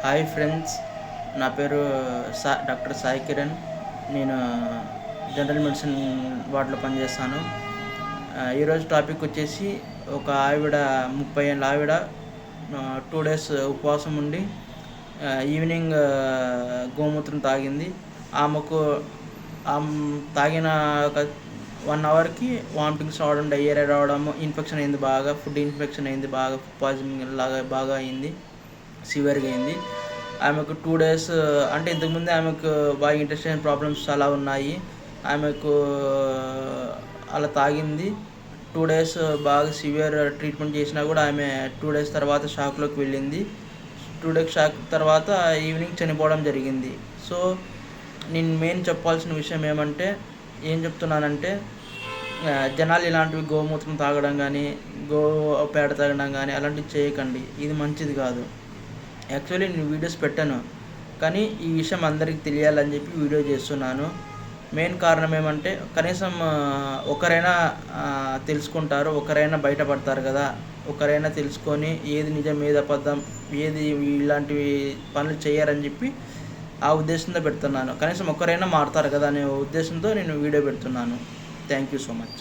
Hi friends, నా పేరు doctor Sai Kiran. నేను జనరల్ మెడిసిన్ వార్డులో పనిచేస్తాను. ఈరోజు టాపిక్ వచ్చేసి ఒక ఆవిడ 30 ఏళ్ళ ఆవిడ 2 డేస్ ఉపవాసం ఉండి ఈవినింగ్ గోమూత్రం తాగింది. ఆమెకు తాగిన ఒక 1 అవర్కి వామిటింగ్స్ రావడం, డయేరియా రావడం, ఇన్ఫెక్షన్ అయింది, బాగా ఫుడ్ ఇన్ఫెక్షన్ అయింది, బాగా ఫుడ్ పాయిజనింగ్ లాగా బాగా అయింది, సివియర్గా అయింది. ఆమెకు 2 డేస్ అంటే ఇంతకుముందే ఆమెకు బాగా ఇంటెస్టైన్ ప్రాబ్లమ్స్ చాలా ఉన్నాయి. ఆమెకు అలా తాగింది. 2 డేస్ బాగా సివియర్ ట్రీట్మెంట్ చేసినా కూడా ఆమె 2 డేస్ తర్వాత షాక్లోకి వెళ్ళింది. 2 డేస్ షాక్ తర్వాత ఈవినింగ్ చనిపోవడం జరిగింది. సో నేను మెయిన్ చెప్పాల్సిన విషయం ఏం చెప్తున్నానంటే, జనాలు ఇలాంటివి గోమూత్రం తాగడం కానీ, పేడ తాగడం కానీ అలాంటివి చేయకండి. ఇది మంచిది కాదు. యాక్చువల్లీ నేను వీడియోస్ పెట్టాను, కానీ ఈ విషయం అందరికీ తెలియాలని చెప్పి వీడియో చేస్తున్నాను. మెయిన్ కారణం ఏమంటే, కనీసం ఒకరైనా తెలుసుకుంటారు, ఒకరైనా బయటపడతారు కదా. ఒకరైనా తెలుసుకొని ఏది నిజం, ఏది అబద్ధం, ఏది ఇలాంటివి పనులు చేయరని చెప్పి ఆ ఉద్దేశంతో పెడుతున్నాను. కనీసం ఒకరైనా మారుతారు కదా అనే ఉద్దేశంతో నేను వీడియో పెడుతున్నాను. Thank you so much.